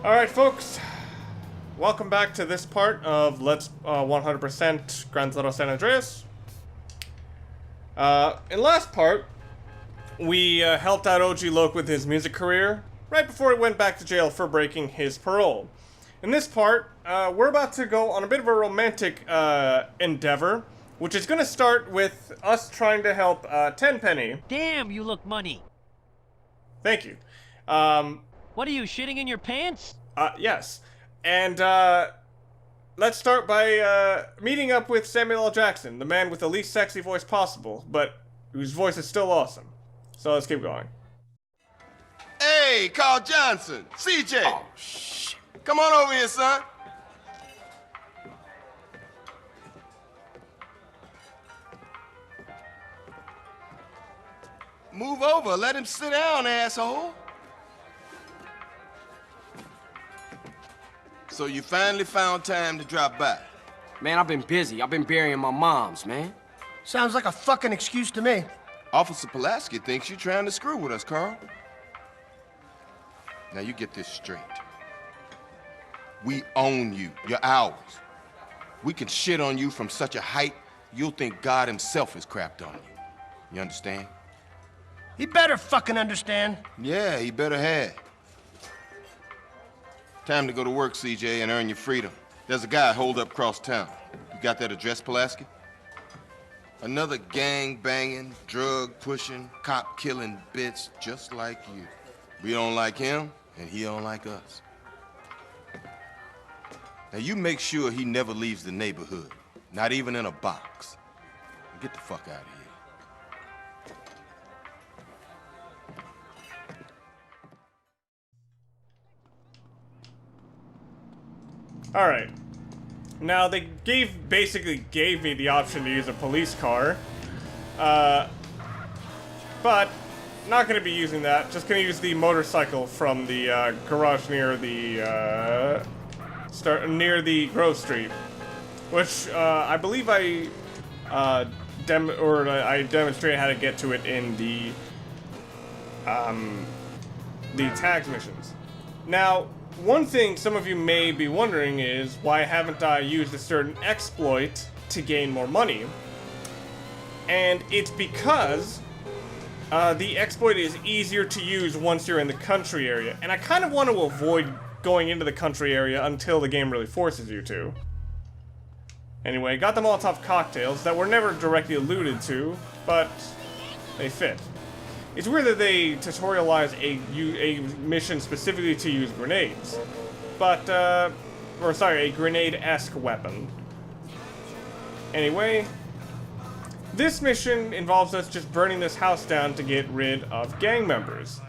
Alright, folks. Welcome back to this part of Let's 100% Grand Theft Auto San Andreas. In last part, we helped out OG Loke with his music career right before he went back to jail for breaking his parole. In this part, we're about to go on a bit of a romantic endeavor, which is going to start with us trying to help Tenpenny. Damn, you look money. Thank you. What are you, shitting in your pants? Yes. And, let's start by, meeting up with Samuel L. Jackson, the man with the least sexy voice possible, but whose voice is still awesome. So let's keep going. Hey, Carl Johnson, CJ. Oh, shit. Come on over here, son. Move over, let him sit down, asshole. So you finally found time to drop by. Man, I've been busy. I've been burying my moms, man. Sounds like a fucking excuse to me. Officer Pulaski thinks you're trying to screw with us, Carl. Now you get this straight. We own you. You're ours. We can shit on you from such a height, you'll think God himself has crapped on you. You understand? He better fucking understand. Yeah, he better have. Time to go to work, CJ, and earn your freedom. There's a guy holed up across town. You got that address, Pulaski? Another gang-banging, drug-pushing, cop-killing bitch just like you. We don't like him, and he don't like us. Now you make sure he never leaves the neighborhood, not even in a box. Get the fuck out of here. Alright. Now, they basically gave me the option to use a police car. But, not gonna be using that. Just gonna use the motorcycle from the, garage near the, near the Grove Street. Which, I believe I demonstrated how to get to it in the tags missions. Now, one thing some of you may be wondering is, why haven't I used a certain exploit to gain more money? And it's because the exploit is easier to use once you're in the country area. And I kind of want to avoid going into the country area until the game really forces you to. Anyway, got the Molotov cocktails that were never directly alluded to, but they fit. It's weird that they tutorialize a mission specifically to use grenades. But, or sorry, a grenade-esque weapon. Anyway, this mission involves us just burning this house down to get rid of gang members.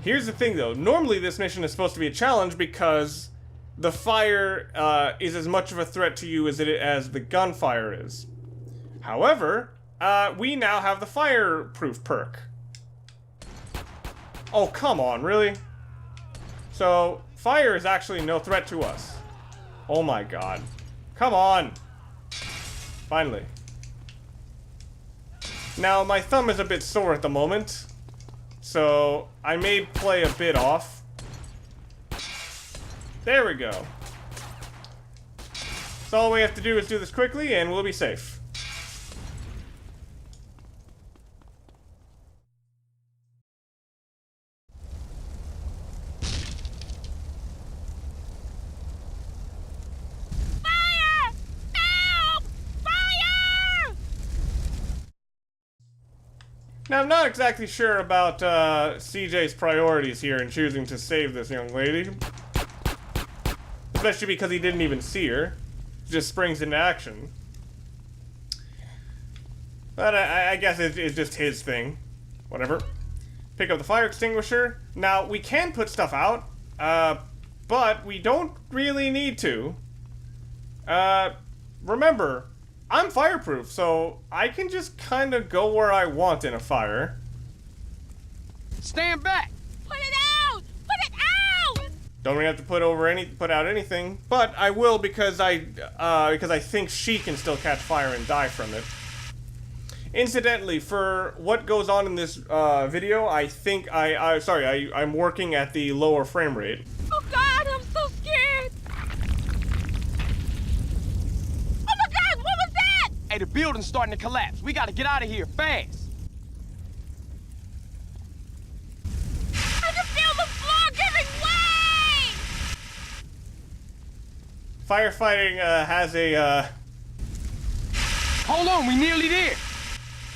Here's the thing though, normally this mission is supposed to be a challenge because the fire is as much of a threat to you as the gunfire is. However, we now have the fireproof perk. Oh, come on, really? So, fire is actually no threat to us. Oh my god. Come on! Finally. Now, my thumb is a bit sore at the moment, so I may play a bit off. There we go. So all we have to do is do this quickly, and we'll be safe. Now, I'm not exactly sure about CJ's priorities here in choosing to save this young lady. Especially because he didn't even see her. Just springs into action. But I guess it's just his thing. Whatever. Pick up the fire extinguisher. Now, we can put stuff out, but we don't really need to. Remember, I'm fireproof, so I can just kind of go where I want in a fire. Stand back! Put it out! Put it out! Don't really have to put out anything, but I will because I think she can still catch fire and die from it. Incidentally, for what goes on in this video, I think I'm working at the lower frame rate. Oh God! Hey, the building's starting to collapse. We gotta get out of here fast. I can feel the floor giving way! Firefighting has a Hold on, we nearly there.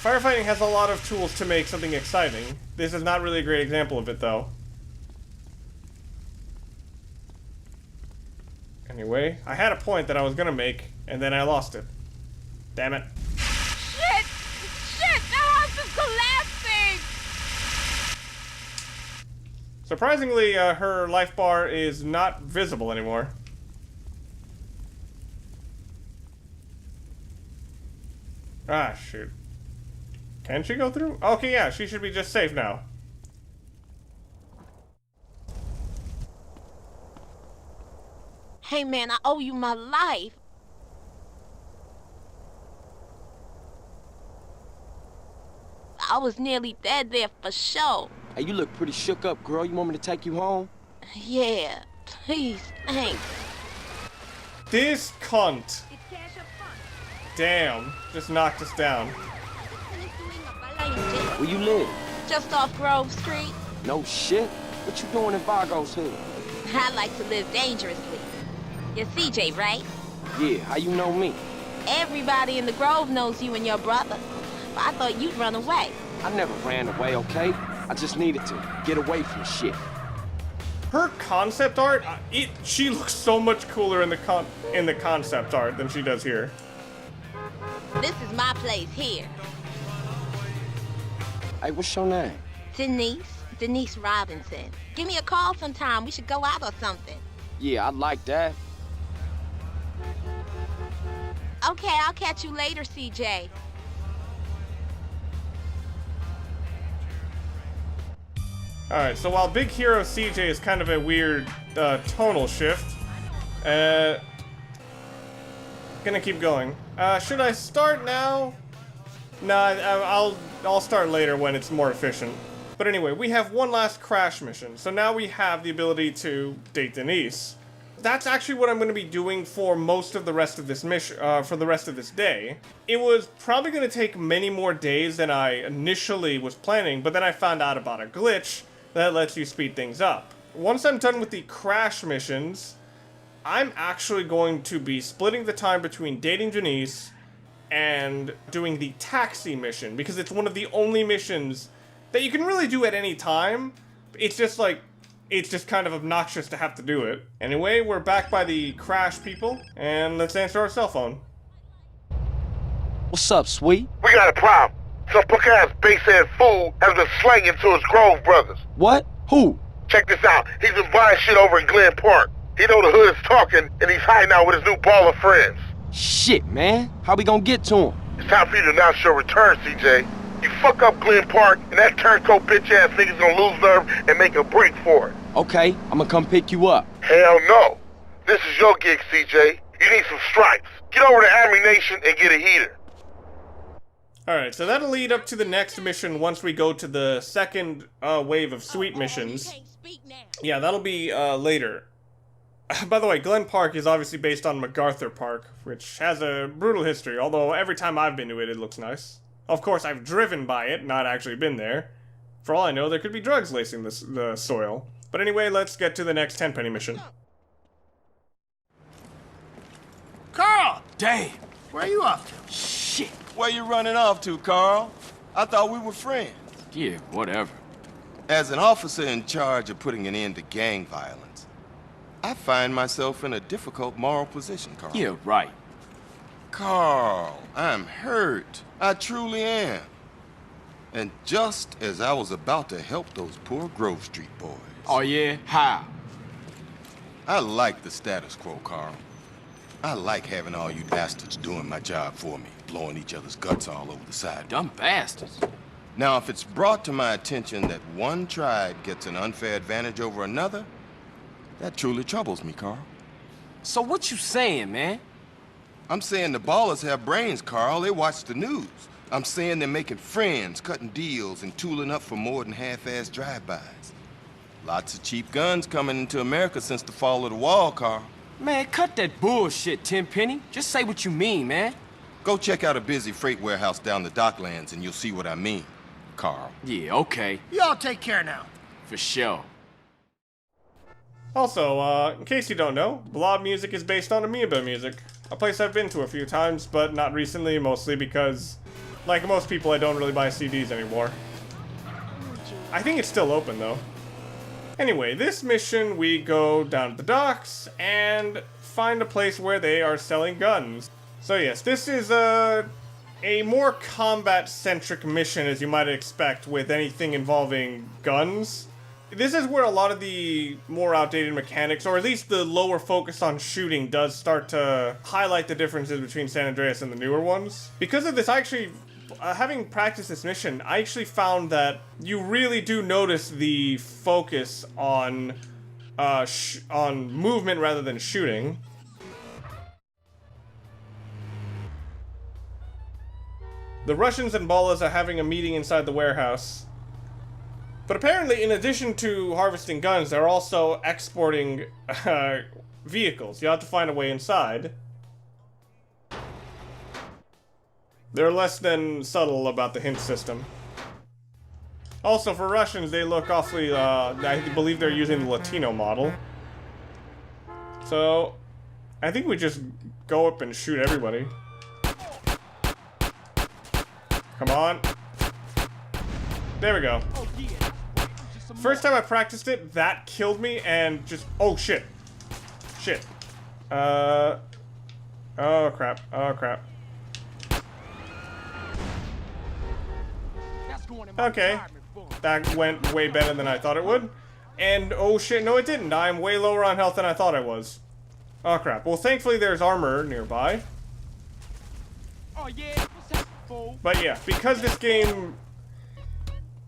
Firefighting has a lot of tools to make something exciting. This is not really a great example of it, though. Anyway, I had a point that I was gonna make, and then I lost it. Damn it. Shit! Shit! The house is collapsing! Surprisingly, her life bar is not visible anymore. Ah, shoot. Can she go through? Okay, yeah, she should be just safe now. Hey man, I owe you my life. I was nearly dead there for sure. Hey, you look pretty shook up, girl. You want me to take you home? Yeah, please, thanks. This cunt. Damn, just knocked us down. Where you live? Just off Grove Street. No shit. What you doing in Vargo's hood? I like to live dangerously. You're CJ, right? Yeah, how you know me? Everybody in the Grove knows you and your brother. But I thought you'd run away. I never ran away, okay? I just needed to get away from shit. Her concept art, she looks so much cooler in the concept art than she does here. This is my place here. Hey, what's your name? Denise Robinson. Give me a call sometime. We should go out or something. Yeah, I'd like that. Okay, I'll catch you later, CJ. Alright, so while Big Hero CJ is kind of a weird tonal shift, gonna keep going. Should I start now? No, I'll start later when it's more efficient. But anyway, we have one last crash mission, so now we have the ability to date Denise. That's actually what I'm going to be doing for most of the rest of this mission, for the rest of this day. It was probably going to take many more days than I initially was planning, but then I found out about a glitch that lets you speed things up. Once I'm done with the crash missions, I'm actually going to be splitting the time between dating Denise and doing the taxi mission, because it's one of the only missions that you can really do at any time. It's just like, it's just kind of obnoxious to have to do it. Anyway, we're back by the crash people, and let's answer our cell phone. What's up, sweet? We got a problem. Some punk-ass base-head fool has been slanging to his Grove brothers. What? Who? Check this out. He's been buying shit over in Glen Park. He know the hood is talking, and he's hiding out with his new ball of friends. Shit, man. How we gonna get to him? It's time for you to announce your return, CJ. You fuck up Glen Park, and that turncoat bitch-ass nigga's gonna lose nerve and make a break for it. Okay, I'm gonna come pick you up. Hell no. This is your gig, CJ. You need some stripes. Get over to Army Nation and get a heater. Alright, so that'll lead up to the next mission once we go to the second wave of sweet missions. Yeah, that'll be later. By the way, Glen Park is obviously based on MacArthur Park, which has a brutal history, although every time I've been to it, it looks nice. Of course, I've driven by it, not actually been there. For all I know, there could be drugs lacing the soil. But anyway, let's get to the next Tenpenny mission. Carl! Damn. Where are you off to? Shit. Where you running off to, Carl? I thought we were friends. Yeah, whatever. As an officer in charge of putting an end to gang violence, I find myself in a difficult moral position, Carl. Yeah, right. Carl, I'm hurt. I truly am. And just as I was about to help those poor Grove Street boys. Oh, yeah? How? I like the status quo, Carl. I like having all you bastards doing my job for me, blowing each other's guts all over the side. Dumb bastards. Now, if it's brought to my attention that one tribe gets an unfair advantage over another, that truly troubles me, Carl. So what you saying, man? I'm saying the ballers have brains, Carl. They watch the news. I'm saying they're making friends, cutting deals, and tooling up for more than half-assed drive-bys. Lots of cheap guns coming into America since the fall of the wall, Carl. Man, cut that bullshit, Tenpenny. Just say what you mean, man. Go check out a busy freight warehouse down the docklands and you'll see what I mean, Carl. Yeah, okay. Y'all take care now. For sure. Also, in case you don't know, Blob Music is based on Amoeba Music, a place I've been to a few times, but not recently, mostly because, like most people, I don't really buy CDs anymore. I think it's still open, though. Anyway, this mission, we go down to the docks and find a place where they are selling guns. So yes, this is a more combat-centric mission, as you might expect with anything involving guns. This is where a lot of the more outdated mechanics, or at least the lower focus on shooting, does start to highlight the differences between San Andreas and the newer ones. Because of this, I actually, having practiced this mission, I actually found that you really do notice the focus on movement rather than shooting. The Russians and Ballas are having a meeting inside the warehouse. But apparently, in addition to harvesting guns, they're also exporting vehicles. You have to find a way inside. They're less than subtle about the hint system. Also, for Russians, they look awfully, I believe they're using the Latino model. So, I think we just go up and shoot everybody. Come on. There we go. First time I practiced it, that killed me and just... Oh, shit. Shit. Oh, crap. Oh, crap. Okay. That went way better than I thought it would. And, oh, shit. No, it didn't. I'm way lower on health than I thought I was. Oh, crap. Well, thankfully, there's armor nearby. Oh, yeah. But yeah, because this game...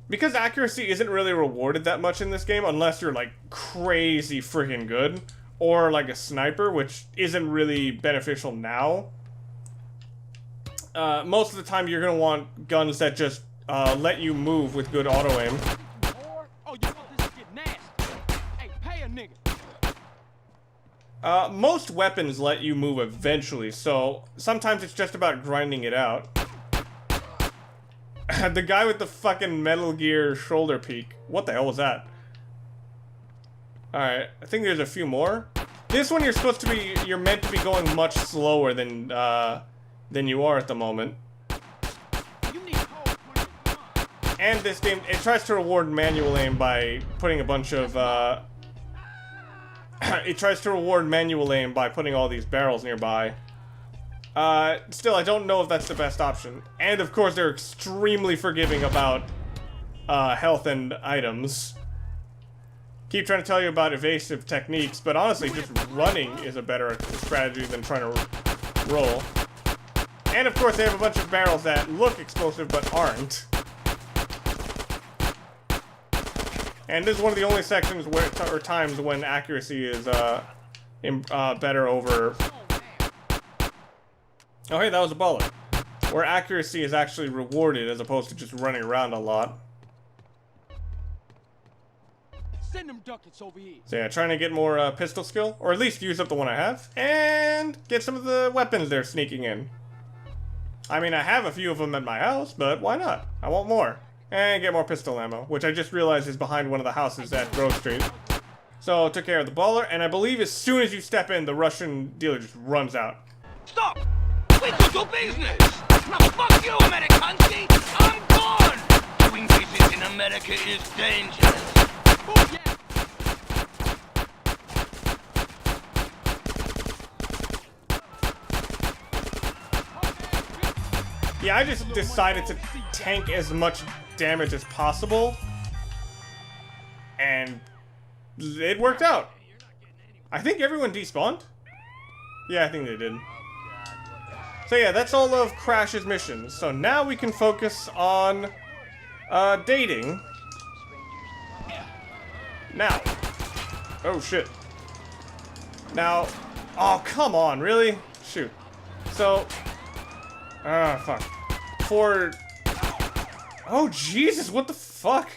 Because accuracy isn't really rewarded that much in this game, unless you're, like, crazy freaking good. Or, like, a sniper, which isn't really beneficial now. Most of the time, you're gonna want guns that just, let you move with good auto-aim. Oh, you want this to get nasty? Hey, pay a nigga. Most weapons let you move eventually, so sometimes it's just about grinding it out. The guy with the fucking Metal Gear shoulder peak. What the hell was that? Alright, I think there's a few more. This one you're meant to be going much slower than you are at the moment. And this game, it tries to reward manual aim by putting a bunch of, it tries to reward manual aim by putting all these barrels nearby. Still, I don't know if that's the best option. And of course, they're extremely forgiving about, health and items. Keep trying to tell you about evasive techniques, but honestly, just running is a better strategy than trying to roll. And of course, they have a bunch of barrels that look explosive, but aren't. And this is one of the only sections where, or times when accuracy is, better over... Oh, hey, that was a bullet. Where accuracy is actually rewarded as opposed to just running around a lot. Send them ducats over here. So yeah, trying to get more pistol skill, or at least use up the one I have, and get some of the weapons they're sneaking in. I mean, I have a few of them at my house, but why not? I want more. And get more pistol ammo, which I just realized is behind one of the houses at Grove Street. So, took care of the baller, and I believe as soon as you step in, the Russian dealer just runs out. Stop! We do do business! Now fuck you, Americanski! I'm gone! Doing business in America is dangerous. Oh, yeah. Yeah, I just decided to tank as much damage as possible. And it worked out. I think everyone despawned. Yeah, I think they did. So yeah, that's all of Crash's missions. So now we can focus on dating. Now. Oh shit. Now. Oh, come on, really? Shoot. So. Ah, fuck. For... Oh, Jesus, what the fuck?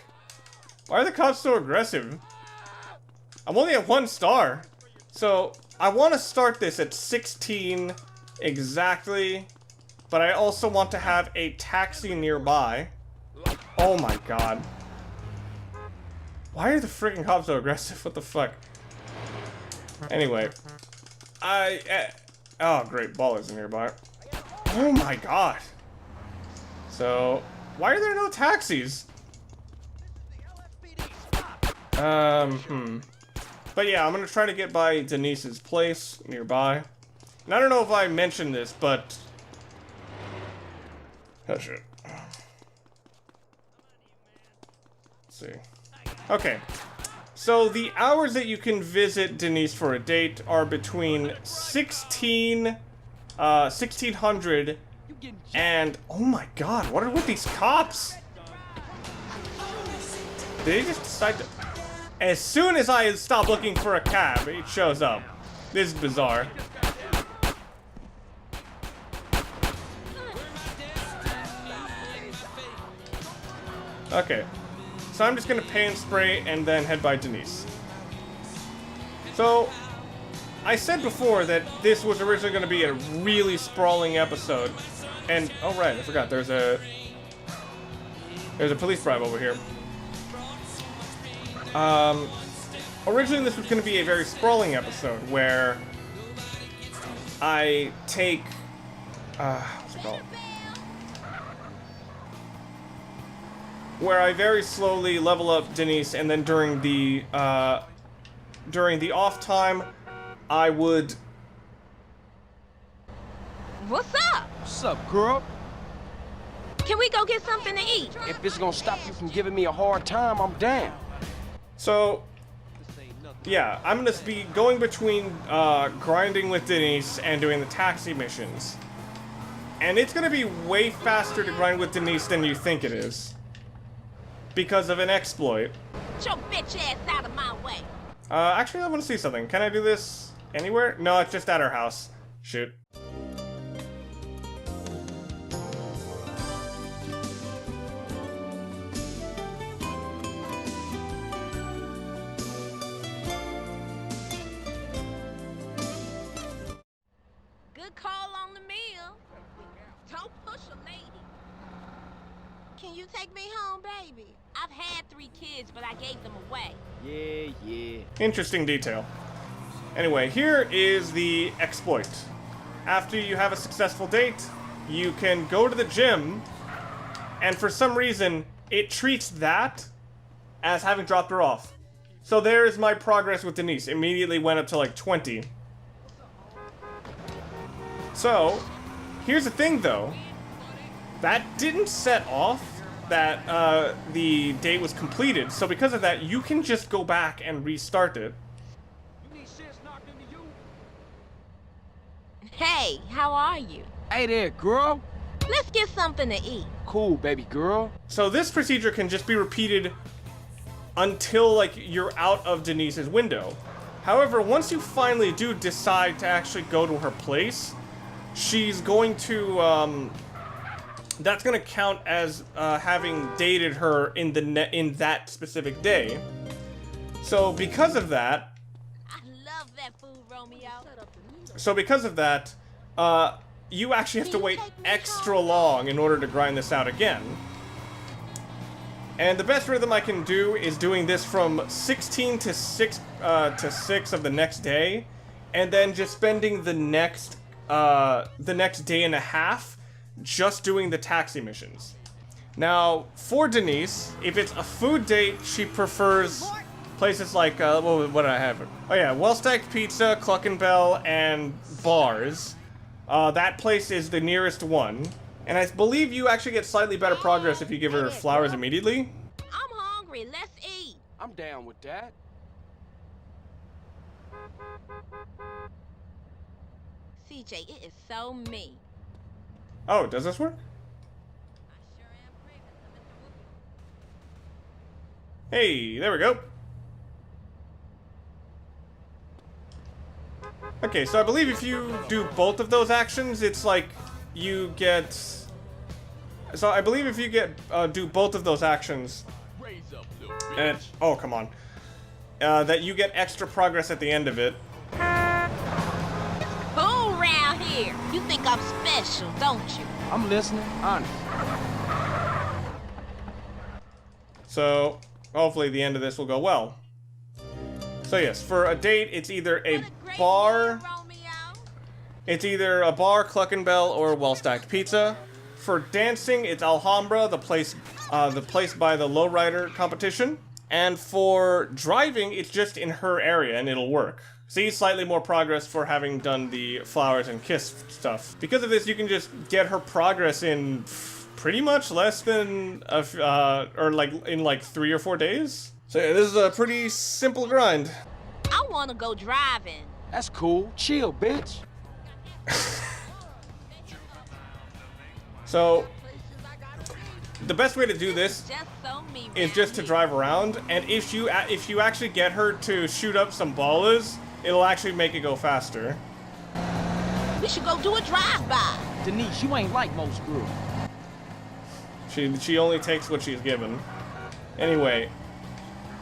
Why are the cops so aggressive? I'm only at 1 star. So, I want to start this at 16 exactly. but I also want to have a taxi nearby. Oh my god. Why are the freaking cops so aggressive? What the fuck? Anyway. Oh, great. Ballers nearby. Oh my god. So, why are there no taxis? But yeah, I'm gonna try to get by Denise's place nearby. And I don't know if I mentioned this, but... Oh shit. Let's see. Okay. So the hours that you can visit Denise for a date are between 1600 and... Oh my god, what are with these cops? Did they just decide to... As soon as I stop looking for a cab, it shows up. This is bizarre. Okay. So I'm just gonna pay and spray and then head by Denise. So, I said before that this was originally gonna be a really sprawling episode. And, oh right, I forgot, there's a police bribe over here. Originally this was going to be a very sprawling episode where I take, what's it called? Where I very slowly level up Denise, and then during the off time, I would... What's up? What's up, girl? Can we go get something to eat? If it's gonna stop you from giving me a hard time, I'm down. So, yeah, I'm gonna be going between grinding with Denise and doing the taxi missions. And it's gonna be way faster to grind with Denise than you think it is. Because of an exploit. Get your bitch ass out of my way. Actually, I want to see something. Can I do this anywhere? No, it's just at our house. Shoot. Good call on the meal. Don't push a lady. Can you take me home, baby? I've had 3 kids, but I gave them away. Yeah. Interesting detail. Anyway, here is the exploit. After you have a successful date, you can go to the gym, and for some reason, it treats that as having dropped her off. So there is my progress with Denise. Immediately went up to like 20. So, here's the thing though. That didn't set off that the date was completed, so because of that, you can just go back and restart it. Hey, how are you? Hey there, girl. Let's get something to eat. Cool, baby girl. So this procedure can just be repeated until, like, you're out of Denise's window. However, once you finally do decide to actually go to her place, she's going to, that's going to count as having dated her in that specific day. So because of that... I love that food, Romeo. So because of that, you actually have to wait extra long in order to grind this out again. And the best rhythm I can do is doing this from 16 to 6 of the next day, and then just spending the next day and a half just doing the taxi missions. Now, for Denise, if it's a food date, she prefers places like, what did I have? Oh yeah, Well-Stacked Pizza, Cluck and Bell, and bars. That place is the nearest one. And I believe you actually get slightly better progress if you give her flowers immediately. I'm hungry, let's eat. I'm down with that. CJ, it is so me. Oh, does this work? Hey, there we go. Okay, so I believe if you do both of those actions, it's like you get... So I believe if you do both of those actions, and... Oh, come on. That you get extra progress at the end of it. Fool around here. You think I'm special, don't you? I'm listening, honest. So, hopefully the end of this will go well. So yes, for a date, it's either a bar... It's either a bar, Cluck and Bell, or Well-Stacked Pizza. For dancing, it's Alhambra, the place by the lowrider competition. And for driving, it's just in her area, and it'll work. See, slightly more progress for having done the flowers and kiss stuff. Because of this, you can just get her progress in pretty much less than, in like 3 or 4 days. So yeah, this is a pretty simple grind. I wanna go driving. That's cool. Chill, bitch. So, the best way to do this is just to drive around, and if you actually get her to shoot up some ballers, it'll actually make it go faster. We should go do a drive-by. Denise, you ain't like most girls. She only takes what she's given. Anyway.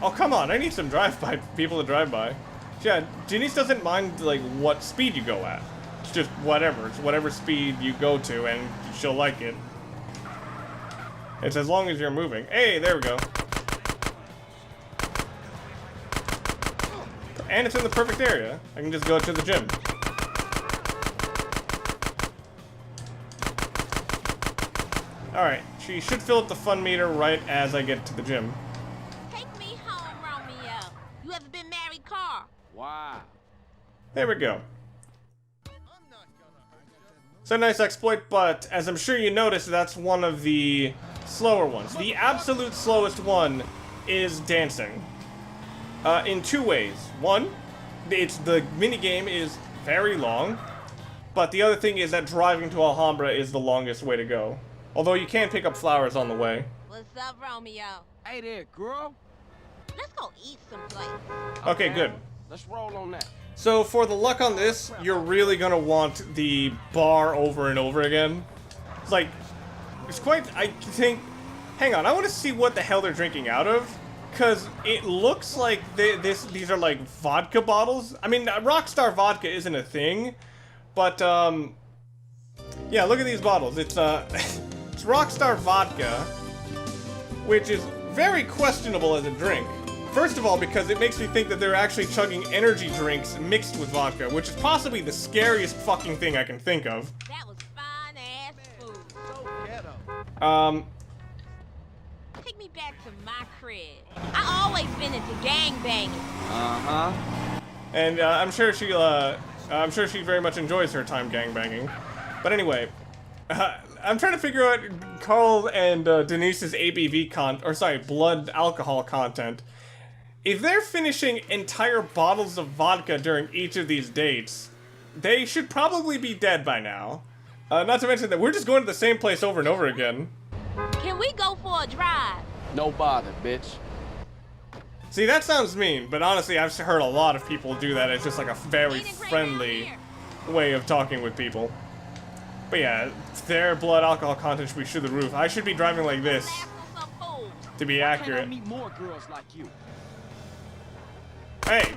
Oh, come on, I need some drive-by people to drive by. Yeah, Denise doesn't mind, like, what speed you go at. It's just whatever. It's whatever speed you go to, and she'll like it. It's as long as you're moving. Hey, there we go. And it's in the perfect area. I can just go to the gym. Alright, she should fill up the fun meter right as I get to the gym. Take me home, Romeo. You ever been married, Carl? Wow. There we go. It's a nice exploit, but as I'm sure you noticed, that's one of the slower ones. The absolute slowest one is dancing. In 2 ways. One, the minigame is very long, but the other thing is that driving to Alhambra is the longest way to go. Although you can pick up flowers on the way. What's up, Romeo? Hey there, girl. Let's go eat someplace. Okay, good. Let's roll on that. So for the luck on this, you're really gonna want the bar over and over again. It's like, it's quite, I think, hang on, I want to see what the hell they're drinking out of. Because it looks like these are like vodka bottles. I mean, Rockstar vodka isn't a thing, but yeah, look at these bottles. It's it's Rockstar vodka, which is very questionable as a drink. First of all, because it makes me think that they're actually chugging energy drinks mixed with vodka, which is possibly the scariest fucking thing I can think of. That was fine-ass food. So ghetto. Take me back to my crib. I always been into gangbanging. Uh-huh. And I'm sure she very much enjoys her time gangbanging. But anyway, I'm trying to figure out Carl and Denise's ABV blood alcohol content. If they're finishing entire bottles of vodka during each of these dates, they should probably be dead by now. Not to mention that we're just going to the same place over and over again. Can we go for a drive? No bother, bitch. See, that sounds mean, but honestly, I've heard a lot of people do that. It's just like a very friendly way of talking with people. But yeah, their blood alcohol content should be through the roof. I should be driving like this, to be accurate. I meet more girls like you. Hey!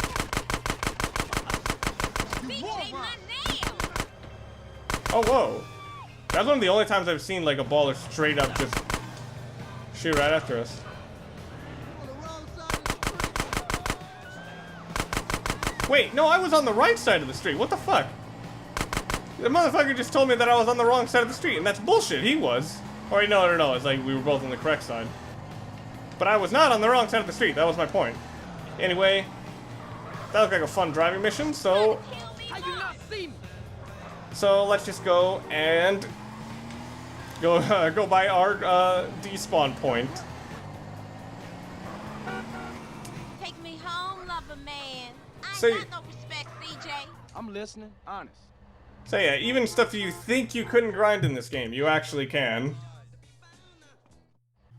Oh, whoa. That's one of the only times I've seen like a baller straight up just shoot right after us. Wait, no, I was on the right side of the street. What the fuck? The motherfucker just told me that I was on the wrong side of the street, and that's bullshit. He was. Or no. It's like we were both on the correct side. But I was not on the wrong side of the street. That was my point. Anyway, that looked like a fun driving mission, so... How you not see me? So let's just go and go by our despawn point. Take me home, lover man. I So ain't got no respect, CJ. I'm listening, honest. So yeah, even stuff you think you couldn't grind in this game, you actually can.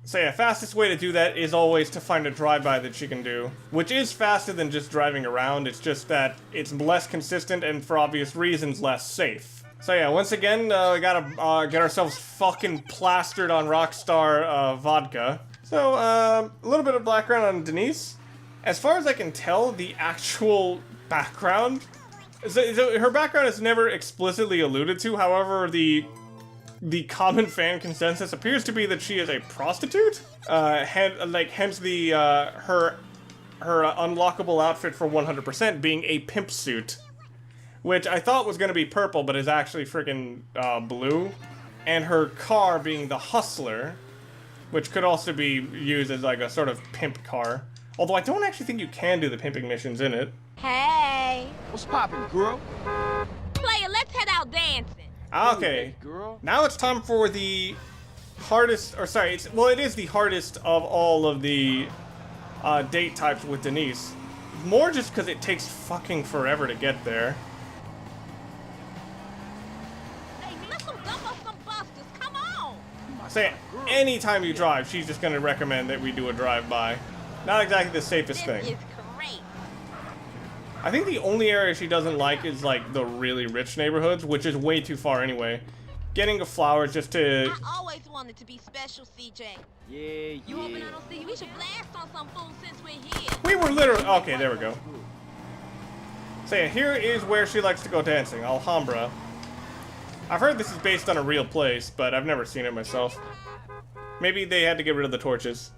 So yeah, fastest way to do that is always to find a drive-by that you can do. Which is faster than just driving around, it's just that it's less consistent and for obvious reasons less safe. So yeah, once again, we gotta get ourselves fucking plastered on Rockstar vodka. So, a little bit of background on Denise. As far as I can tell, the actual background... So her background is never explicitly alluded to, however, the the common fan consensus appears to be that she is a prostitute. Hence the her unlockable outfit for 100% being a pimp suit, which I thought was gonna be purple, but is actually freaking blue, and her car being the Hustler, which could also be used as like a sort of pimp car. Although I don't actually think you can do the pimping missions in it. Hey. What's poppin', girl? Player, let's head out dancing. Okay, Girl. now it's time for the hardest, or sorry, it is the hardest of all of the date types with Denise. More just because it takes fucking forever to get there. Hey, let's go dump us some busters. Come on. Say, anytime you drive, she's just gonna recommend that we do a drive-by. Not exactly the safest This thing. is great. I think the only area she doesn't like is like the really rich neighborhoods, which is way too far anyway. Getting a flower just to... I always wanted to be special, CJ. Yeah. You hoping I don't see you? We should blast on some fool since we're here. We were literally... Okay, there we go. So yeah, here is where she likes to go dancing, Alhambra. I've heard this is based on a real place, but I've never seen it myself. Maybe they had to get rid of the torches.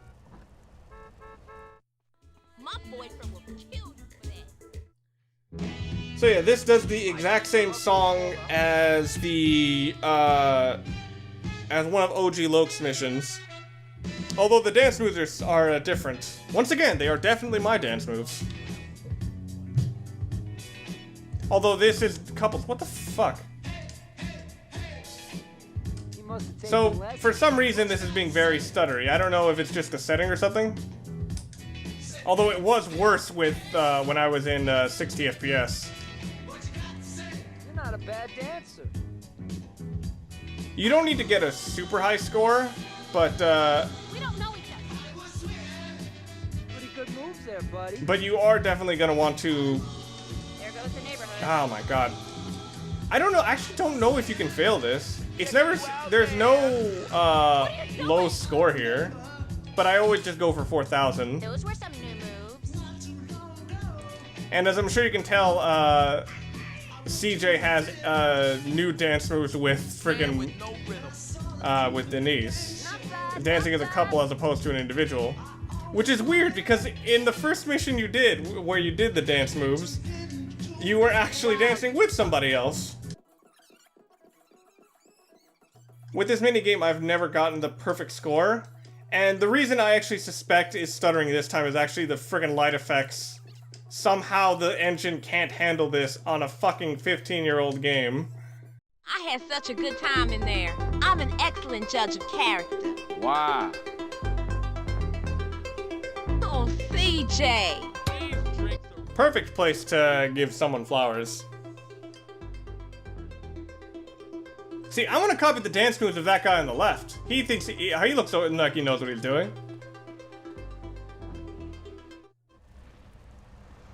My boyfriend will kill you for that. So yeah, this does the exact same song as the, as one of OG Loke's missions. Although the dance moves are different. Once again, they are definitely my dance moves. Although this is couples. What the fuck? So, for some reason, this is being very stuttery. I don't know if it's just the setting or something. Although it was worse with when I was in 60 FPS. You're not a bad dancer. You don't need to get a super high score, but We don't know each other. Pretty good moves there, buddy. but you are definitely gonna want to. There goes the neighborhood. Oh my god. I don't know. I actually don't know if you can fail this. It's never. There's no low score here, but I always just go for 4,000. Those were some new moves. And as I'm sure you can tell, CJ has new dance moves with friggin' with Denise, dancing as a couple as opposed to an individual, which is weird because in the first mission you did, where you did the dance moves, you were actually dancing with somebody else. With this minigame, I've never gotten the perfect score, and the reason I actually suspect is stuttering this time is actually the friggin' light effects. Somehow the engine can't handle this on a fucking 15-year-old game. I had such a good time in there. I'm an excellent judge of character. Wow. Oh, CJ. Perfect place to give someone flowers. See, I want to copy the dance moves of that guy on the left. He thinks he looks like he knows what he's doing.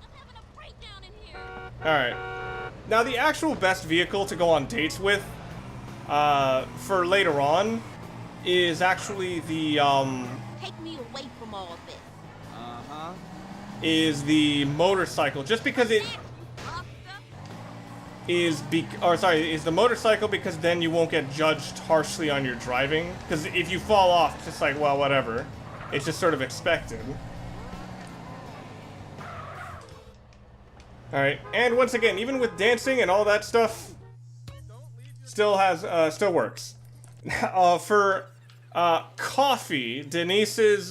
I'm having a breakdown in here. Alright. Now, the actual best vehicle to go on dates with, for later on, is actually the, Take me away from all this. Uh-huh. is the motorcycle. Just because it is is the motorcycle because then you won't get judged harshly on your driving. Because if you fall off, it's just like, well, whatever. It's just sort of expected. Alright, and once again, even with dancing and all that stuff, still works. For coffee, Denise's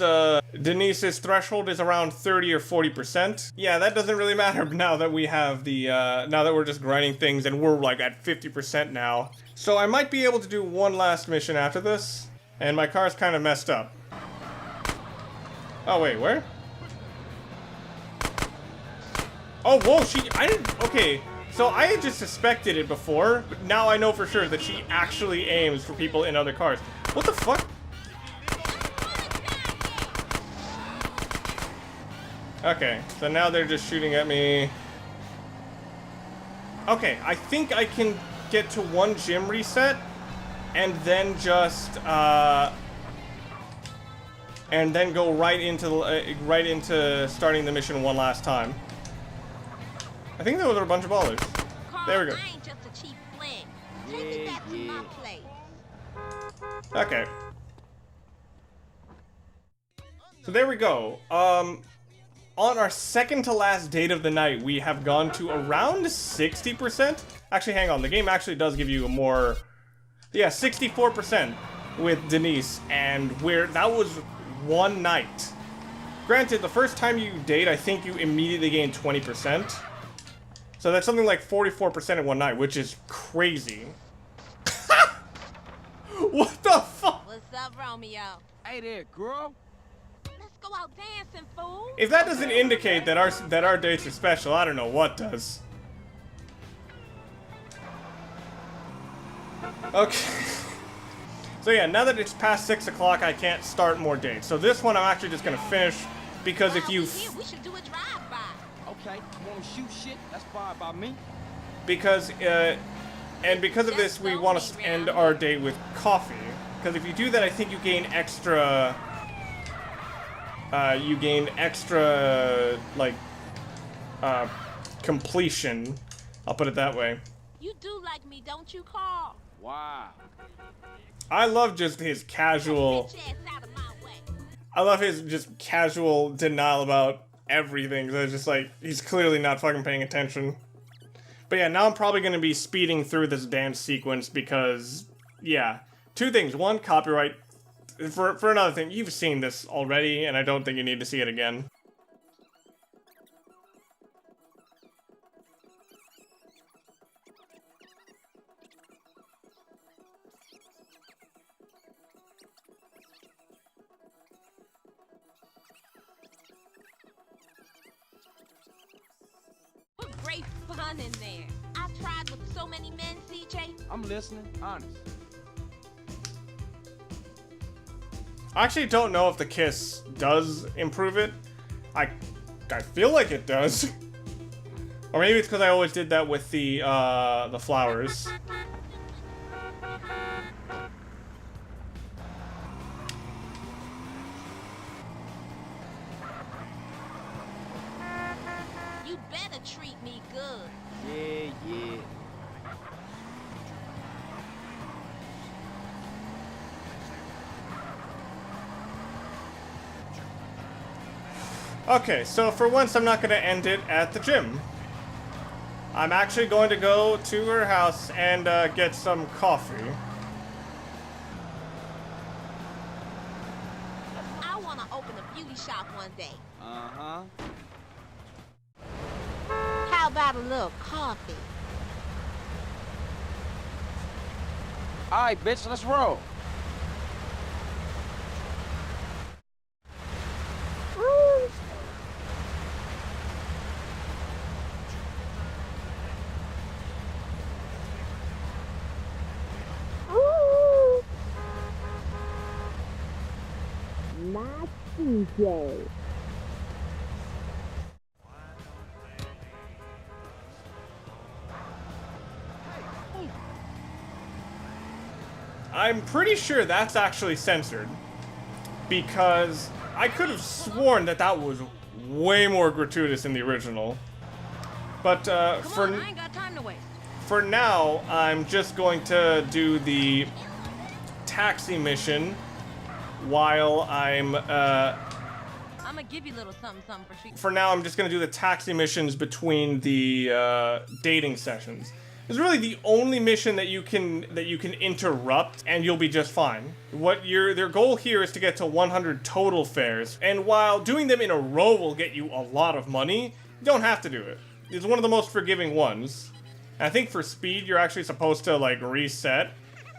threshold is around 30 or 40%. Yeah, that doesn't really matter now that we have the, now that we're just grinding things and we're like at 50% now. So I might be able to do one last mission after this, and my car's kind of messed up. Oh wait, where? Oh, whoa, okay, so I had just suspected it before, but now I know for sure that she actually aims for people in other cars. What the fuck? Okay, so now they're just shooting at me. Okay, I think I can get to one gym reset, and then just, and then go right into starting the mission one last time. I think those are a bunch of ballers. Carl, There we go. I ain't just a cheap fling. Take me back to my place. Okay. So there we go. On our second to last date of the night, we have gone to around 60%. Actually, hang on. The game actually does give you a more... Yeah, 64% with Denise, and that was one night. Granted, the first time you date, I think you immediately gain 20%. So that's something like 44% in one night, which is crazy. What the fuck? What's up, Romeo? Hey there, girl. Let's go out dancing, fool. If that doesn't indicate that our dates are special, I don't know what does. Okay. So yeah, now that it's past 6 o'clock, I can't start more dates. So this one I'm actually just gonna finish because if you... We should do a drive-by. Okay, you wanna shoot shit? That's fine by me. Because, and because of this, we want to end our date with coffee. Because if you do that, I think you gain extra... like, completion. I'll put it that way. You do like me, don't you, Carl? Wow. I love just his casual... I love his just casual denial about everything. So it's just like, he's clearly not fucking paying attention. But yeah, now I'm probably going to be speeding through this dance sequence because, yeah. Two things. One, copyright. For another thing, you've seen this already, and I don't think you need to see it again. What great fun in there. I've tried with so many men, CJ. I'm listening, honest. I actually don't know if the kiss does improve it. I feel like it does. Or maybe it's because I always did that with the flowers. You better treat me good. Yeah, yeah. Okay, so for once I'm not going to end it at the gym. I'm actually going to go to her house and get some coffee. I want to open a beauty shop one day. Uh-huh. How about a little coffee? All right, bitch, let's roll. Not CJ. I'm pretty sure that's actually censored. Because I could have sworn that that was way more gratuitous in the original. But I ain't got time to waste. for now, I'm just going to do the taxi mission while I'm I'ma give you a little something for treat. for now I'm just gonna do the taxi missions between the dating sessions. It's really the only mission that you can interrupt and you'll be just fine. Their goal here is to get to 100 total fares, and while doing them in a row will get you a lot of money, you don't have to do it. It's one of the most forgiving ones. And I think for speed you're actually supposed to like reset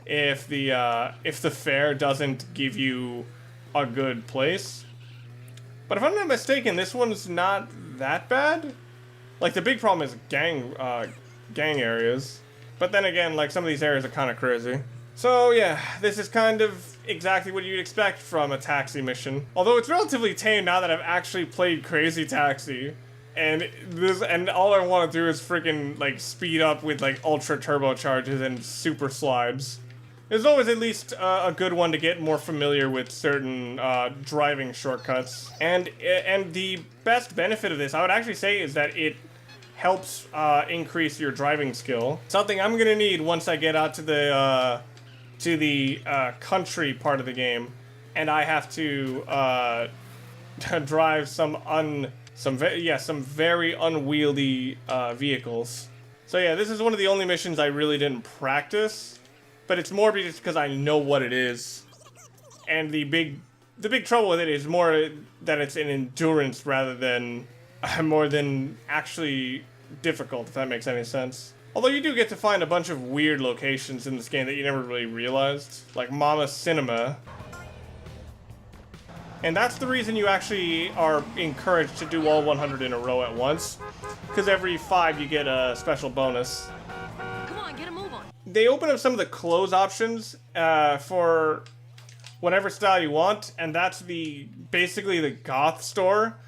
if the fare doesn't give you a good place. But if I'm not mistaken, this one's not that bad. Like the big problem is gang areas. But then again, like some of these areas are kind of crazy. So yeah, this is kind of exactly what you'd expect from a taxi mission. Although it's relatively tame now that I've actually played Crazy Taxi. And all I want to do is freaking like speed up with like ultra turbocharges and super slides. There's always at least a good one to get more familiar with certain driving shortcuts. And the best benefit of this, I would actually say, is that it helps increase your driving skill. Something I'm gonna need once I get out to the to the country part of the game, and I have to drive some very unwieldy vehicles. So yeah, this is one of the only missions I really didn't practice, but it's more just because I know what it is. And the big trouble with it is more that it's an endurance rather than more than actually difficult, if that makes any sense. Although you do get to find a bunch of weird locations in this game that you never really realized, like Mama's Cinema. And that's the reason you actually are encouraged to do all 100 in a row at once, because every 5 you get a special bonus. Come on, get a move on. They open up some of the clothes options for whatever style you want, and that's basically the goth store.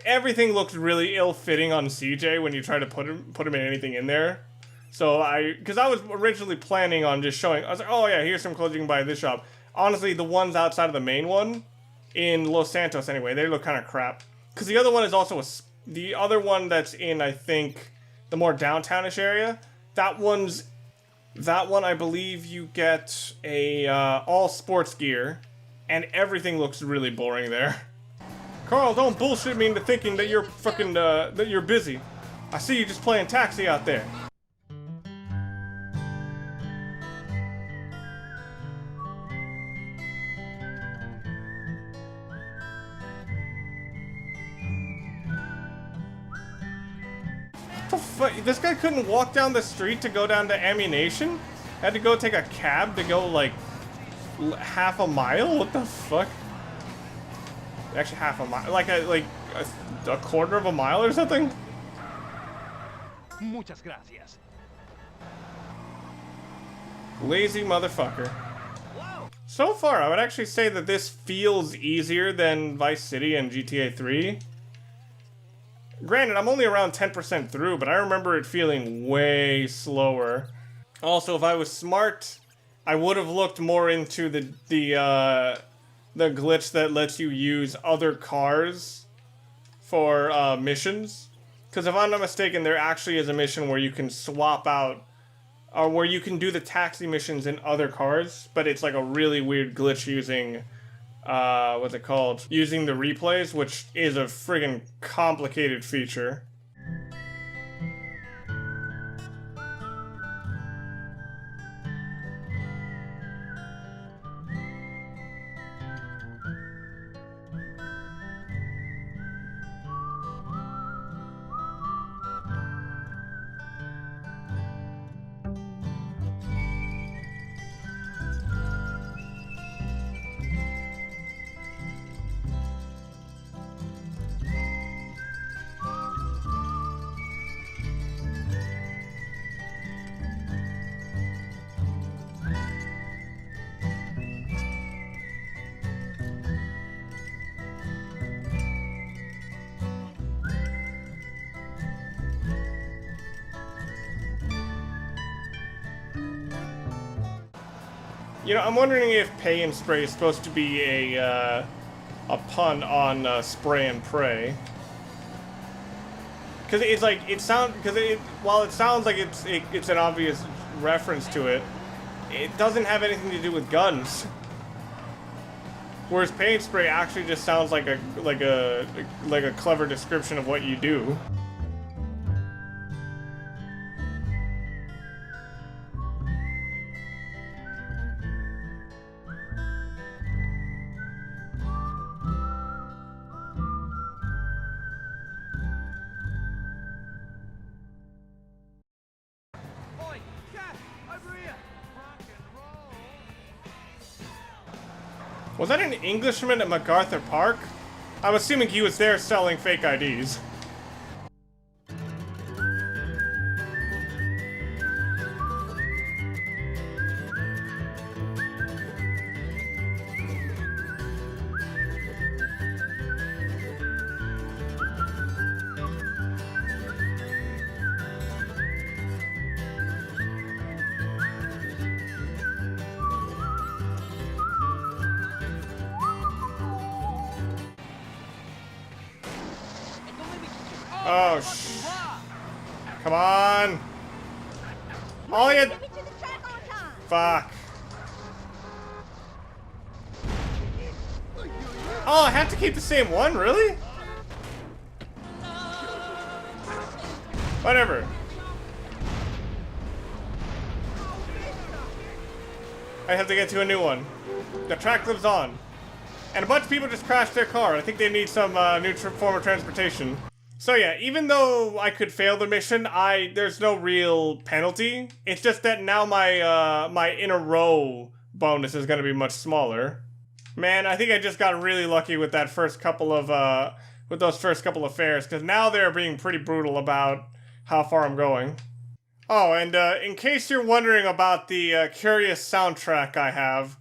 Everything looks really ill-fitting on CJ when you try to put him in anything in there. So because I was originally planning on just showing, I was like, oh yeah, here's some clothes you can buy at this shop. Honestly, the ones outside of the main one, in Los Santos anyway, they look kind of crap. Because the other one is also the other one that's in, I think, the more downtownish area. That one I believe you get a all sports gear, and everything looks really boring there. Carl, don't bullshit me into thinking that you're fucking that you're busy. I see you just playing taxi out there. This guy couldn't walk down the street to go down to Ammunition? Had to go take a cab to go like half a mile? What the fuck? Actually half a mile, like a quarter of a mile or something? Muchas gracias. Lazy motherfucker. So far, I would actually say that this feels easier than Vice City and GTA 3. Granted, I'm only around 10% through, but I remember it feeling way slower. Also, if I was smart, I would have looked more into the glitch that lets you use other cars for missions. Because if I'm not mistaken, there actually is a mission where you can swap out, or where you can do the taxi missions in other cars, but it's like a really weird glitch using what's it called? Using the replays, which is a friggin' complicated feature. You know, I'm wondering if Pay and Spray is supposed to be a pun on Spray and Pray. Because it's like, while it sounds like it's an obvious reference to it, it doesn't have anything to do with guns. Whereas Pay and Spray actually just sounds like a clever description of what you do. Was that an Englishman at MacArthur Park? I'm assuming he was there selling fake IDs. Oh, come on! All you... Fuck. Oh, I have to keep the same one? Really? Whatever. I have to get to a new one. The track lives on. And a bunch of people just crashed their car. I think they need some new form of transportation. So yeah, even though I could fail the mission, there's no real penalty. It's just that now my my in a row bonus is gonna be much smaller. Man, I think I just got really lucky with that first couple of with those first couple of fares, because now they're being pretty brutal about how far I'm going. Oh, and in case you're wondering about the curious soundtrack I have,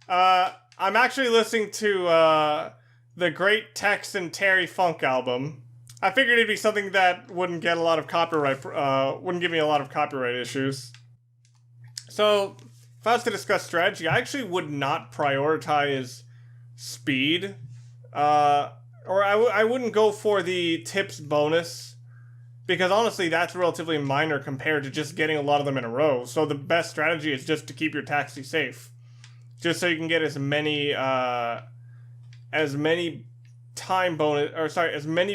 I'm actually listening to the great Tex and Terry Funk album. I figured it'd be something that wouldn't get a lot of copyright, wouldn't give me a lot of copyright issues. So, if I was to discuss strategy, I actually would not prioritize speed, or I wouldn't go for the tips bonus. Because honestly, that's relatively minor compared to just getting a lot of them in a row. So the best strategy is just to keep your taxi safe. Just so you can get as many as many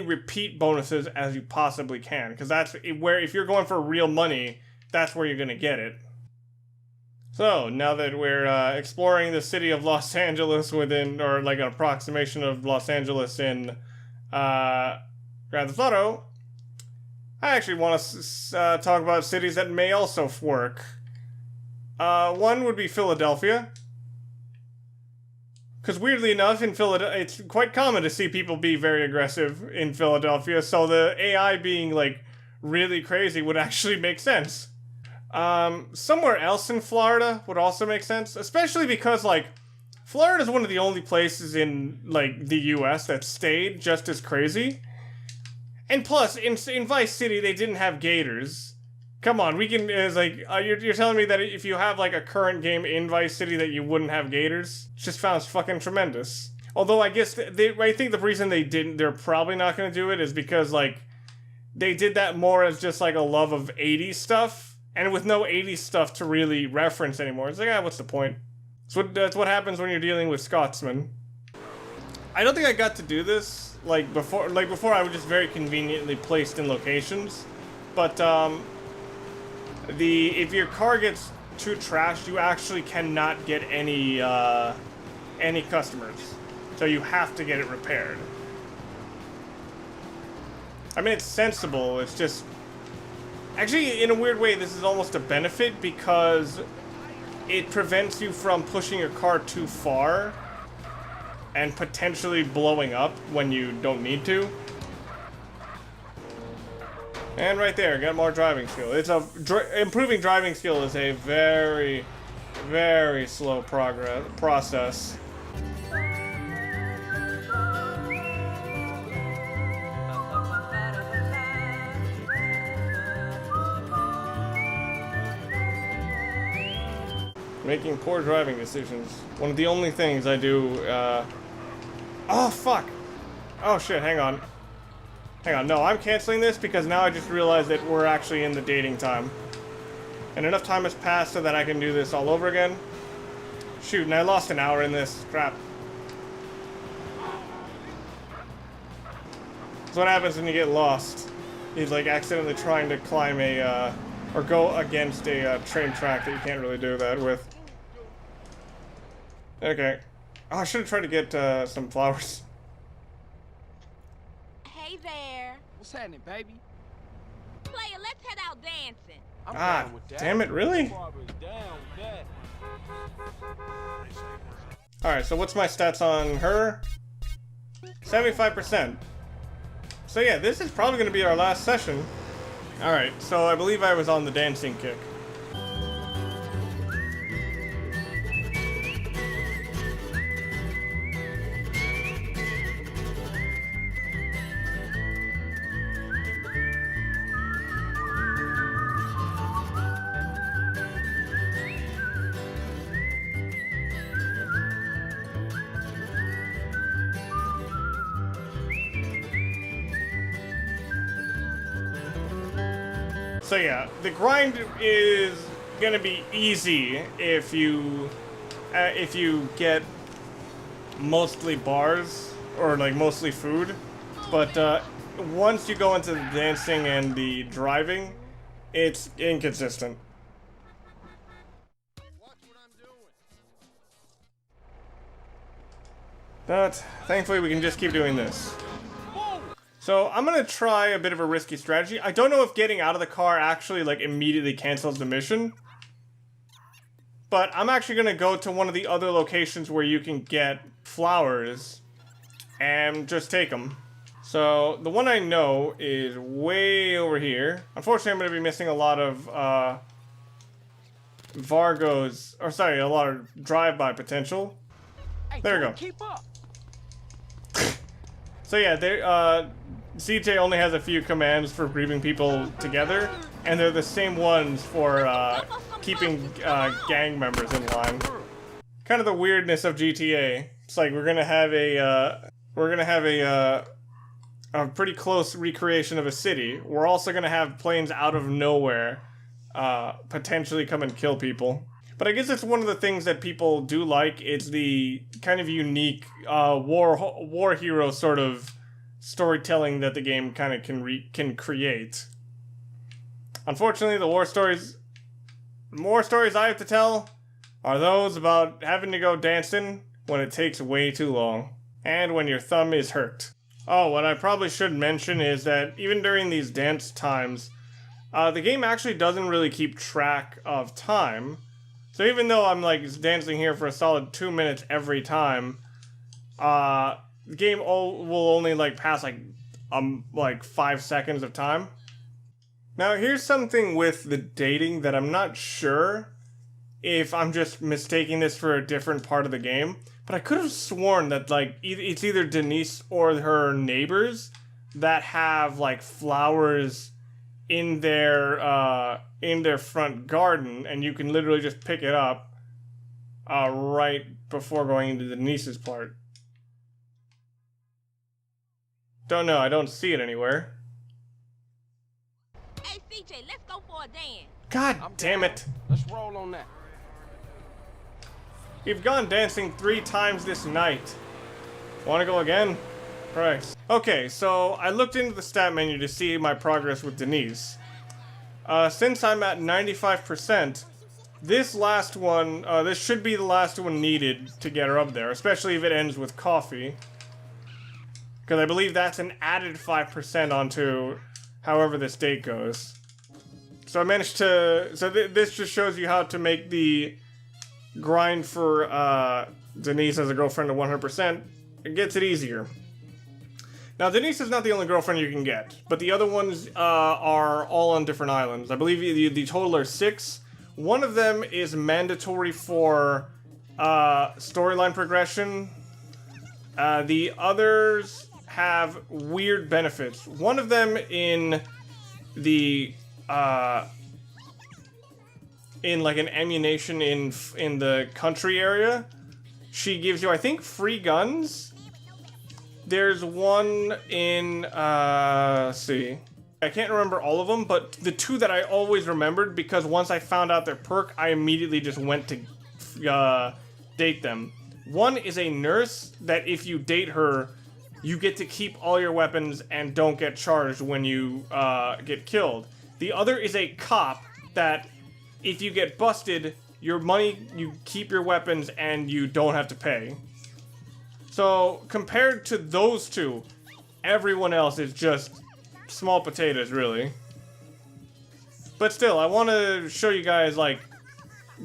repeat bonuses as you possibly can. Because that's where, if you're going for real money, that's where you're going to get it. So, now that we're exploring the city of Los Angeles within, or like an approximation of Los Angeles in Grand Theft Auto, I actually want to talk about cities that may also work. One would be Philadelphia. Because weirdly enough, in Philadelphia, it's quite common to see people be very aggressive in Philadelphia, so the AI being, like, really crazy would actually make sense. Somewhere else in Florida would also make sense, especially because, like, Florida is one of the only places in, like, the US that stayed just as crazy. And plus, in Vice City, they didn't have gators. Come on, we can, it's like, you're telling me that if you have, like, a current game in Vice City that you wouldn't have gators? It just sounds fucking tremendous. Although, I guess, I think the reason they're probably not gonna do it is because, like, they did that more as just, like, a love of 80s stuff, and with no 80s stuff to really reference anymore. It's like, what's the point? That's what happens when you're dealing with Scotsmen. I don't think I got to do this. Like before I was just very conveniently placed in locations, but if your car gets too trashed, you actually cannot get any customers, so you have to get it repaired. I mean, it's sensible. It's just actually, in a weird way, this is almost a benefit because it prevents you from pushing your car too far and potentially blowing up when you don't need to. And right there, got more driving skill. It's improving driving skill is a very, very slow process. Making poor driving decisions. One of the only things I do, oh, fuck! Oh, shit, hang on. Hang on, no, I'm canceling this because now I just realized that we're actually in the dating time. And enough time has passed so that I can do this all over again. Shoot, and I lost an hour in this. Crap. That's what happens when you get lost. He's like accidentally trying to climb or go against a train track that you can't really do that with. Okay. Oh, I should have tried to get some flowers. Hey there. What's happening, baby? Player, let's head out dancing. I'm Ah, down with that. damn it, really? Down with that. Alright, so what's my stats on her? 75%. So yeah, this is probably going to be our last session. Alright, so I believe I was on the dancing kick. So yeah, the grind is gonna be easy if you get mostly bars, or like mostly food. But once you go into the dancing and the driving, it's inconsistent. But thankfully we can just keep doing this. So I'm gonna try a bit of a risky strategy. I don't know if getting out of the car actually like immediately cancels the mission. But I'm actually gonna go to one of the other locations where you can get flowers and just take them. So the one I know is way over here. Unfortunately, I'm gonna be missing a lot of Vargo's, or sorry, a lot of drive-by potential. Hey, There we go. Keep up. So yeah, CJ only has a few commands for grouping people together, and they're the same ones for keeping gang members in line. Kind of the weirdness of GTA. It's like we're gonna have a pretty close recreation of a city. We're also gonna have planes out of nowhere potentially come and kill people. But I guess it's one of the things that people do like. It's the kind of unique war hero sort of storytelling that the game kind of can create. Unfortunately, the more stories I have to tell are those about having to go dancing when it takes way too long and when your thumb is hurt. Oh, what I probably should mention is that even during these dance times, the game actually doesn't really keep track of time. So even though I'm like dancing here for a solid 2 minutes every time, the game will only like pass like 5 seconds of time. Now here's something with the dating that I'm not sure if I'm just mistaking this for a different part of the game, but I could have sworn that like it's either Denise or her neighbors that have like flowers in their front garden, and you can literally just pick it up right before going into Denise's part. Don't know, I don't see it anywhere. Hey, CJ, let's go for a dance. God damn it. Let's roll on that. We've gone dancing 3 times this night. Wanna go again? Christ. Okay, so I looked into the stat menu to see my progress with Denise. Since I'm at 95%, this last one, this should be the last one needed to get her up there, especially if it ends with coffee. Because I believe that's an added 5% onto however this date goes. So I managed to, this just shows you how to make the grind for Denise as a girlfriend to 100%. It gets it easier. Now, Denise is not the only girlfriend you can get, but the other ones are all on different islands. I believe the total are 6. One of them is mandatory for storyline progression. The others have weird benefits. One of them in the in like an ammunition in the country area, she gives you, I think, free guns. There's one in, let's see. I can't remember all of them, but the 2 that I always remembered, because once I found out their perk, I immediately just went to date them. One is a nurse that if you date her, you get to keep all your weapons and don't get charged when you get killed. The other is a cop that if you get busted, your money, you keep your weapons and you don't have to pay. So, compared to those 2, everyone else is just small potatoes, really. But still, I want to show you guys, like,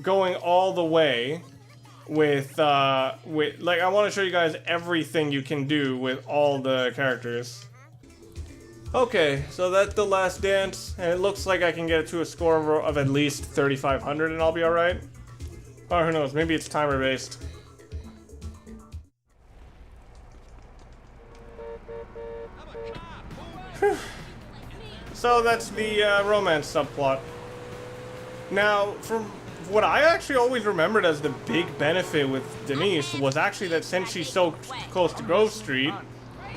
going all the way with like, I want to show you guys everything you can do with all the characters. Okay, so that's the last dance, and it looks like I can get it to a score of at least 3,500 and I'll be alright. Or who knows, maybe it's timer-based. So that's the romance subplot. Now, from what I actually always remembered as the big benefit with Denise was actually that since she's so close to Grove Street,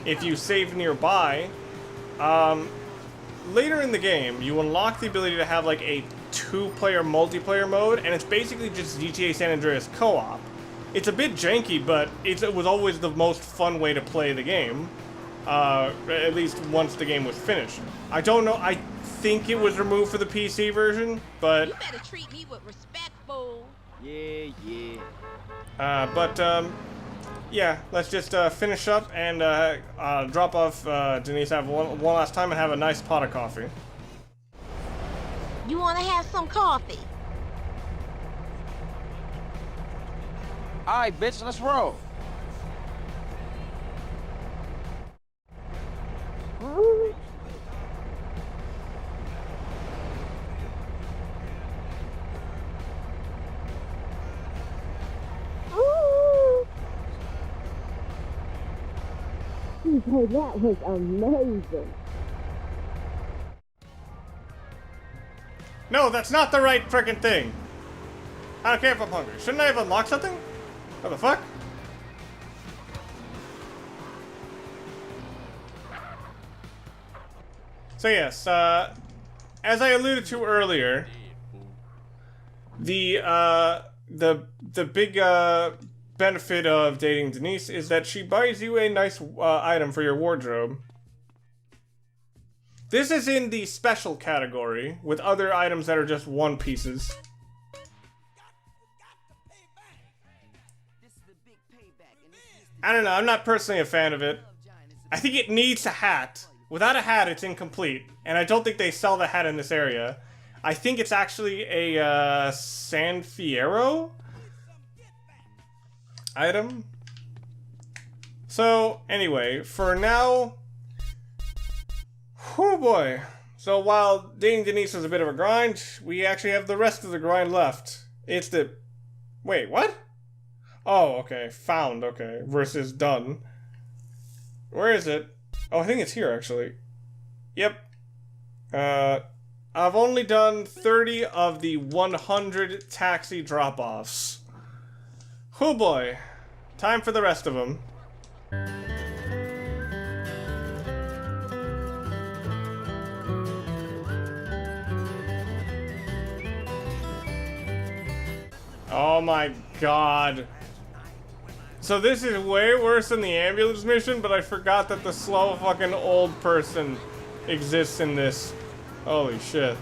if you save nearby, later in the game, you unlock the ability to have like a 2-player multiplayer mode, and it's basically just GTA San Andreas co-op. It's a bit janky, but it was always the most fun way to play the game. At least once the game was finished. I don't know, I think it was removed for the PC version, but... You better treat me with respect, fool. Yeah. Yeah, let's just finish up and drop off Denise, have one last time, and have a nice pot of coffee. You wanna have some coffee? Alright, bitch, let's roll. Hey, that was amazing. No, that's not the right frickin' thing. I don't care if I'm hungry. Shouldn't I have unlocked something? What the fuck? So yes, as I alluded to earlier, the big benefit of dating Denise is that she buys you a nice item for your wardrobe. This is in the special category, with other items that are just one pieces. I don't know, I'm not personally a fan of it. I think it needs a hat. Without a hat, it's incomplete. And I don't think they sell the hat in this area. I think it's actually a San Fierro item. So, anyway, for now... Oh boy. So while dating Denise was a bit of a grind, we actually have the rest of the grind left. It's the... Wait, what? Oh, okay. Found, okay. Versus done. Where is it? Oh, I think it's here, actually. Yep. I've only done 30 of the 100 taxi drop-offs. Oh boy. Time for the rest of them. Oh my god. So this is way worse than the ambulance mission, but I forgot that the slow fucking old person exists in this. Holy shit.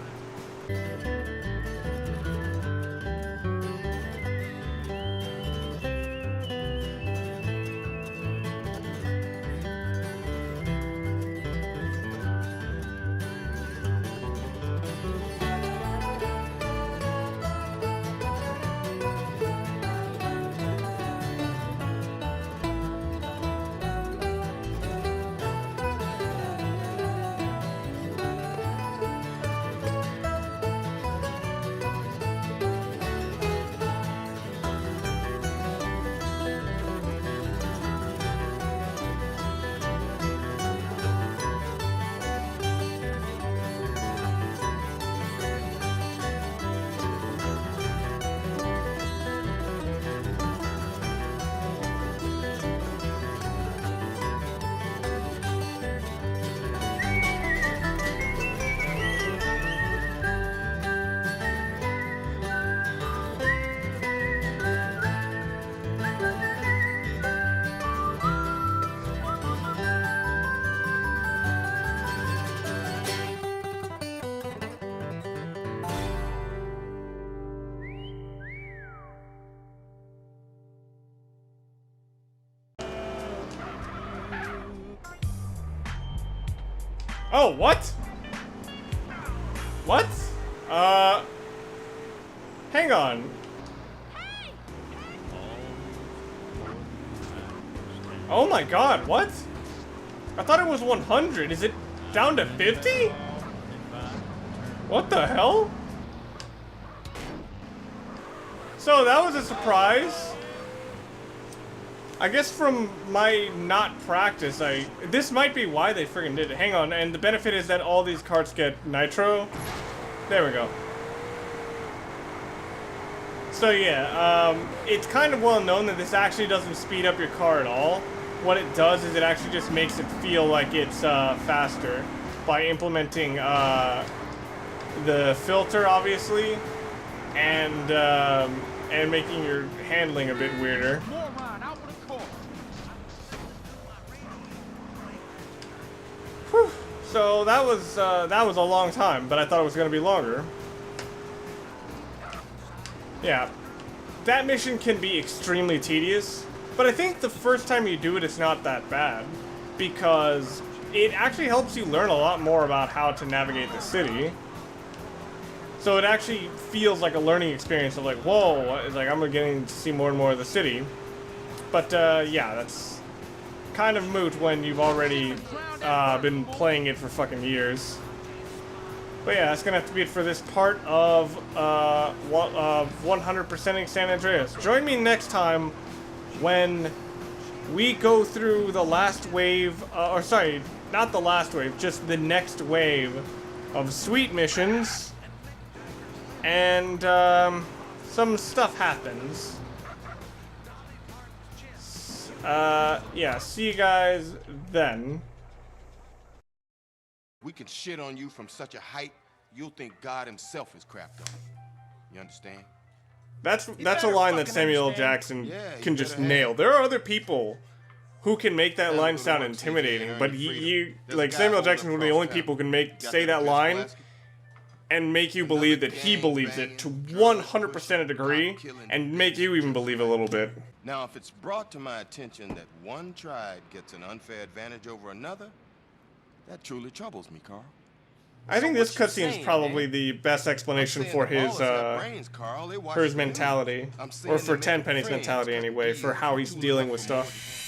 Oh, what? What? Hang on. Oh my god, what? I thought it was 100. Is it down to 50? What the hell? So that was a surprise. I guess from my not practice, this might be why they friggin' did it. Hang on, and the benefit is that all these carts get nitro. There we go. So yeah, it's kind of well known that this actually doesn't speed up your car at all. What it does is it actually just makes it feel like it's faster by implementing the filter, obviously, and and making your handling a bit weirder. Moron, out with a corpse. Whew. So that was a long time, but I thought it was gonna be longer. Yeah, that mission can be extremely tedious, but I think the first time you do it, it's not that bad, because it actually helps you learn a lot more about how to navigate the city. So it actually feels like a learning experience of like, whoa, it's like I'm getting to see more and more of the city. But yeah, that's kind of moot when you've already been playing it for fucking years. But yeah, that's gonna have to be it for this part of 100%ing San Andreas. Join me next time when we go through the last wave, or sorry, not the last wave, just the next wave of sweet missions. And some stuff happens. Yeah, see you guys then. We can shit on you from such a height, you'll think God himself is crapped on. You understand? That's a line that Samuel L. Jackson can just nail. There are other people who can make that line sound intimidating, but like Samuel L. Jackson is one of the only people who can say that line and make you believe that he believes it to 100% a degree, and make you even believe a little bit. Now, if it's brought to my attention that one tribe gets an unfair advantage over another, that truly troubles me, Carl. I think this cutscene is probably the best explanation for his mentality, or for Tenpenny's mentality anyway, for how he's dealing with stuff.